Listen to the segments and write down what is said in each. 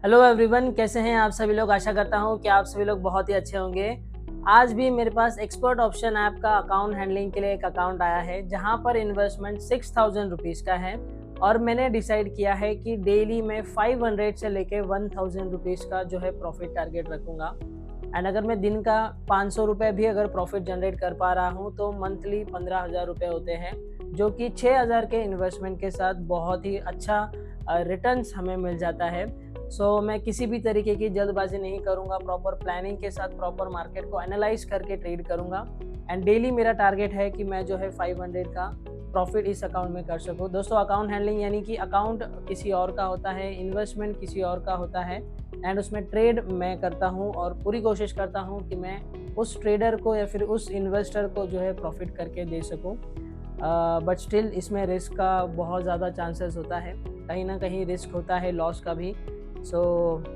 Hello everyone, कैसे हैं आप सभी लोग। आशा करता हूं कि आप सभी लोग बहुत ही अच्छे होंगे। आज भी मेरे पास एक्सपर्ट ऑप्शन ऐप का अकाउंट हैंडलिंग के लिए एक अकाउंट आया है जहां पर इन्वेस्टमेंट 6000 रुपीज़ का है और मैंने डिसाइड किया है कि डेली मैं 500 से लेके 1000 रुपीज़ का जो है प्रॉफिट टारगेट रखूंगा। एंड अगर मैं दिन का 500 रुपये भी अगर प्रॉफिट जनरेट कर पा रहा हूँ तो मंथली 15,000 रुपये होते हैं, जो कि 6,000 के इन्वेस्टमेंट के साथ बहुत ही अच्छा रिटर्न्स हमें मिल जाता है। मैं किसी भी तरीके की जल्दबाजी नहीं करूंगा, प्रॉपर प्लानिंग के साथ प्रॉपर मार्केट को एनालाइज करके ट्रेड करूंगा। एंड डेली मेरा टारगेट है कि मैं जो है 500 का प्रॉफिट इस अकाउंट में कर सकूं। दोस्तों, अकाउंट हैंडलिंग यानी कि अकाउंट किसी और का होता है, इन्वेस्टमेंट किसी और का होता है एंड उसमें ट्रेड मैं करता हूं और पूरी कोशिश करता हूं कि मैं उस ट्रेडर को या फिर उस इन्वेस्टर को जो है प्रॉफिट करके दे सकूं। बट स्टिल इसमें रिस्क का बहुत ज़्यादा चांसेस होता है, कहीं ना कहीं रिस्क होता है लॉस का भी।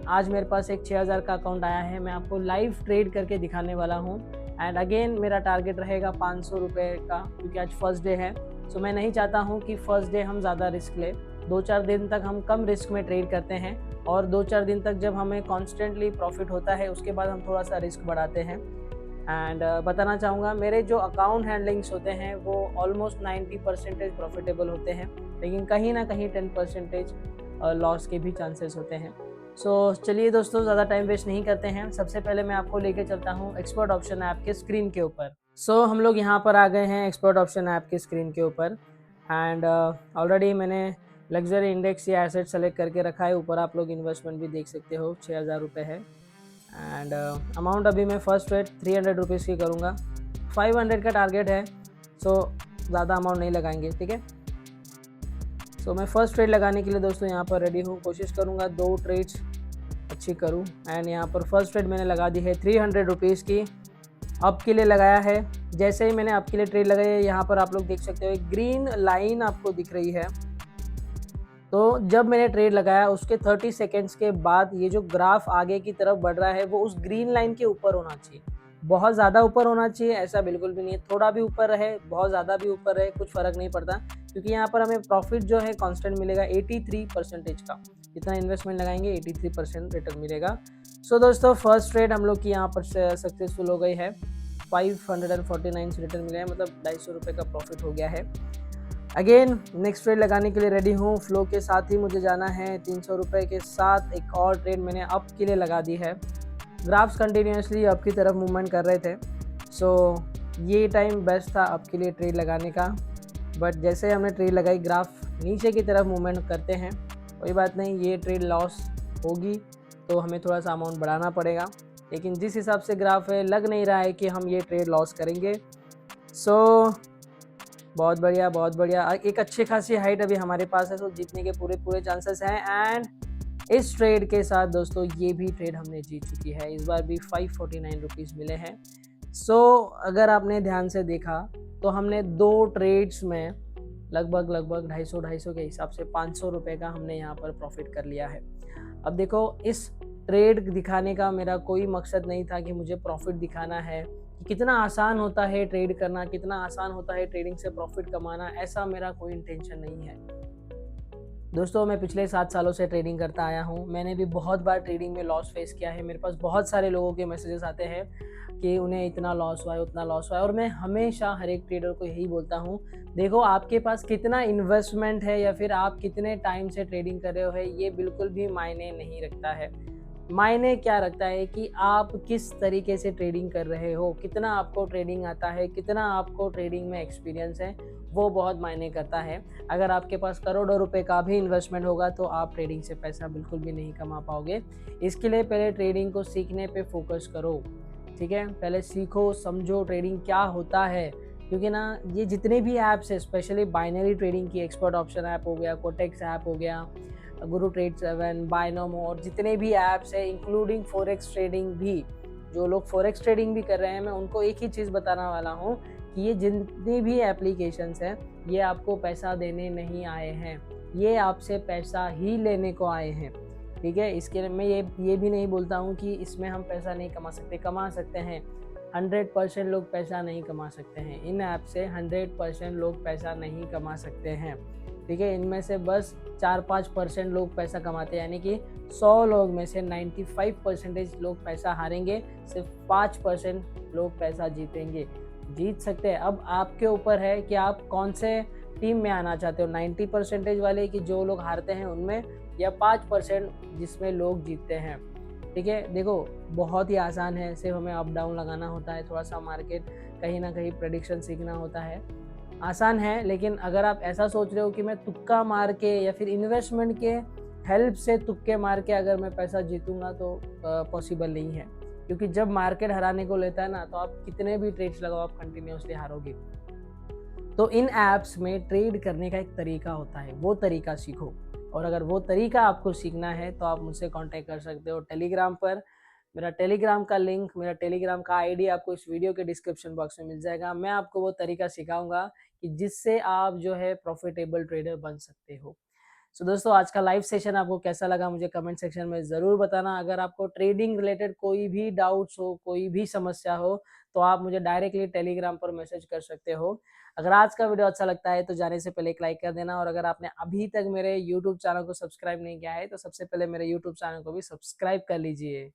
आज मेरे पास एक 6000 का अकाउंट आया है, मैं आपको लाइव ट्रेड करके दिखाने वाला हूँ। एंड अगेन मेरा टारगेट रहेगा 500 रुपये का, क्योंकि आज फर्स्ट डे है। मैं नहीं चाहता हूँ कि फर्स्ट डे हम ज़्यादा रिस्क लें। 2-4 दिन तक हम कम रिस्क में ट्रेड करते हैं और 2-4 दिन तक जब हमें कॉन्स्टेंटली प्रॉफिट होता है उसके बाद हम थोड़ा सा रिस्क बढ़ाते हैं। एंड बताना चाहूँगा, मेरे जो अकाउंट हैंडलिंग्स होते हैं वो ऑलमोस्ट 90% प्रॉफिटेबल होते हैं, लेकिन कहीं ना कहीं 10% लॉस के भी चांसेस होते हैं। चलिए दोस्तों, ज़्यादा टाइम वेस्ट नहीं करते हैं। सबसे पहले मैं आपको लेके चलता हूँ एक्सपर्ट ऑप्शन ऐप के स्क्रीन के ऊपर। हम लोग यहाँ पर आ गए हैं एक्सपर्ट ऑप्शन ऐप के स्क्रीन के ऊपर। एंड ऑलरेडी मैंने लग्जरी इंडेक्स या एसेट सेलेक्ट करके रखा है। ऊपर आप लोग इन्वेस्टमेंट भी देख सकते हो, 6,000 रुपये है। एंड अमाउंट अभी मैं फर्स्ट ट्रेड 300 रुपीज़ की करूँगा। 500 का टारगेट है, ज़्यादा अमाउंट नहीं लगाएंगे, ठीक है। मैं फर्स्ट ट्रेड लगाने के लिए दोस्तों यहाँ पर रेडी हूँ। कोशिश करूँगा 2 ट्रेड्स अच्छी करूँ। एंड यहाँ पर फर्स्ट ट्रेड मैंने लगा दी है 300 रुपीज़ की, अप के लिए लगाया है। जैसे ही मैंने अप के लिए ट्रेड लगाई है, यहाँ पर आप लोग देख सकते हो एक ग्रीन लाइन आपको दिख रही है। तो जब मैंने ट्रेड लगाया उसके 30 सेकेंड्स के बाद ये जो ग्राफ आगे की तरफ बढ़ रहा है वो उस ग्रीन लाइन के ऊपर होना चाहिए। बहुत ज़्यादा ऊपर होना चाहिए ऐसा बिल्कुल भी नहीं है, थोड़ा भी ऊपर रहे, बहुत ज़्यादा भी ऊपर रहे, कुछ फ़र्क नहीं पड़ता, क्योंकि यहाँ पर हमें प्रॉफिट जो है कांस्टेंट मिलेगा 83% का। जितना इन्वेस्टमेंट लगाएंगे 83% रिटर्न मिलेगा। दोस्तों, फर्स्ट ट्रेड हम लोग की यहाँ पर सक्सेसफुल हो गई है। 549 से रिटर्न मिला है, मतलब 250 रुपये का प्रॉफिट हो गया है। अगेन नेक्स्ट ट्रेड लगाने के लिए रेडी हूँ। फ्लो के साथ ही मुझे जाना है। 300 रुपये के साथ एक और ट्रेड मैंने अप के लिए लगा दी है। ग्राफ्स कंटिन्यूसली अप की तरफ मूवमेंट कर रहे थे, ये टाइम बेस्ट था अप के लिए ट्रेड लगाने का। बट जैसे हमने ट्रेड लगाई, ग्राफ नीचे की तरफ मूवमेंट करते हैं। कोई बात नहीं, ये ट्रेड लॉस होगी तो हमें थोड़ा सा अमाउंट बढ़ाना पड़ेगा, लेकिन जिस हिसाब से ग्राफ है लग नहीं रहा है कि हम ये ट्रेड लॉस करेंगे। बहुत बढ़िया, बहुत बढ़िया। एक अच्छी खासी हाइट अभी हमारे पास है, जीतने के पूरे पूरे चांसेस हैं। एंड इस ट्रेड के साथ दोस्तों ये भी ट्रेड हमने जीत चुकी है। इस बार भी 549 रुपीज़ मिले हैं। अगर आपने ध्यान से देखा तो हमने 2 ट्रेड्स में लगभग 250 के हिसाब से 500 रुपये का हमने यहाँ पर प्रॉफिट कर लिया है। अब देखो, इस ट्रेड दिखाने का मेरा कोई मकसद नहीं था कि मुझे प्रॉफिट दिखाना है, कि कितना आसान होता है ट्रेड करना, कितना आसान होता है ट्रेडिंग से प्रॉफिट कमाना। ऐसा मेरा कोई इंटेंशन नहीं है दोस्तों। मैं पिछले 7 सालों से ट्रेडिंग करता आया हूँ। मैंने भी बहुत बार ट्रेडिंग में लॉस फेस किया है। मेरे पास बहुत सारे लोगों के मैसेजेस आते हैं कि उन्हें इतना लॉस हुआ है, उतना लॉस हुआ है, और मैं हमेशा हर एक ट्रेडर को यही बोलता हूँ, देखो आपके पास कितना इन्वेस्टमेंट है या फिर आप कितने टाइम से ट्रेडिंग कर रहे हो है, ये बिल्कुल भी मायने नहीं रखता है। मायने क्या रखता है कि आप किस तरीके से ट्रेडिंग कर रहे हो, कितना आपको ट्रेडिंग आता है, कितना आपको ट्रेडिंग में एक्सपीरियंस है, वो बहुत मायने करता है। अगर आपके पास करोड़ों रुपए का भी इन्वेस्टमेंट होगा तो आप ट्रेडिंग से पैसा बिल्कुल भी नहीं कमा पाओगे। इसके लिए पहले ट्रेडिंग को सीखने पे फोकस करो, ठीक है। पहले सीखो, समझो ट्रेडिंग क्या होता है, क्योंकि ना ये जितने भी ऐप्स है, स्पेशली बाइनरी ट्रेडिंग की, एक्सपर्ट ऑप्शन ऐप हो गया, कोटेक्स ऐप हो गया, गुरु ट्रेड 7, बाइनोमो, और जितने भी ऐप्स है इंक्लूडिंग फॉरेक्स ट्रेडिंग भी, जो लोग फॉरेक्स ट्रेडिंग भी कर रहे हैं, मैं उनको एक ही चीज़ बताना वाला हूँ कि ये जितनी भी एप्लीकेशंस हैं ये आपको पैसा देने नहीं आए हैं, ये आपसे पैसा ही लेने को आए हैं, ठीक है। इसके लिए मैं ये भी नहीं बोलता हूँ कि इसमें हम पैसा नहीं कमा सकते हैं। 100% लोग पैसा नहीं कमा सकते हैं इन ऐप से, 100% लोग पैसा नहीं कमा सकते हैं। ठीक है। इनमें से बस 4-5% लोग पैसा कमाते हैं, यानी कि 100 लोग में से 95% लोग पैसा हारेंगे, सिर्फ 5% लोग पैसा जीतेंगे। जीत सकते हैं। अब आपके ऊपर है कि आप कौन से टीम में आना चाहते हो, 90% वाले कि जो लोग हारते हैं उनमें, या 5% जिसमें लोग जीतते हैं। ठीक है, देखो बहुत ही आसान है, सिर्फ हमें अप डाउन लगाना होता है, थोड़ा सा मार्केट कहीं ना कहीं प्रेडिक्शन सीखना होता है। आसान है, लेकिन अगर आप ऐसा सोच रहे हो कि मैं तुक्का मार के या फिर इन्वेस्टमेंट के हेल्प से तुक्के मार के अगर मैं पैसा जीतूंगा, तो पॉसिबल नहीं है। क्योंकि जब मार्केट हराने को लेता है ना, तो आप कितने भी ट्रेड्स लगाओ, आप कंटिन्यूसली हारोगे। तो इन ऐप्स में ट्रेड करने का एक तरीका होता है, वो तरीका सीखो। और अगर वो तरीका आपको सीखना है तो आप मुझसे कांटेक्ट कर सकते हो टेलीग्राम पर। मेरा टेलीग्राम का लिंक, मेरा टेलीग्राम का आईडी आपको इस वीडियो के डिस्क्रिप्शन बॉक्स में मिल जाएगा। मैं आपको वो तरीका सिखाऊंगा कि जिससे आप जो है प्रॉफिटेबल ट्रेडर बन सकते हो। सो दोस्तों, आज का लाइव सेशन आपको कैसा लगा मुझे कमेंट सेक्शन में ज़रूर बताना। अगर आपको ट्रेडिंग रिलेटेड कोई भी डाउट्स हो, कोई भी समस्या हो, तो आप मुझे डायरेक्टली टेलीग्राम पर मैसेज कर सकते हो। अगर आज का वीडियो अच्छा लगता है तो जाने से पहले एक लाइक कर देना, और अगर आपने अभी तक मेरे यूट्यूब चैनल को सब्सक्राइब नहीं किया है तो सबसे पहले मेरे यूट्यूब चैनल को भी सब्सक्राइब कर लीजिए।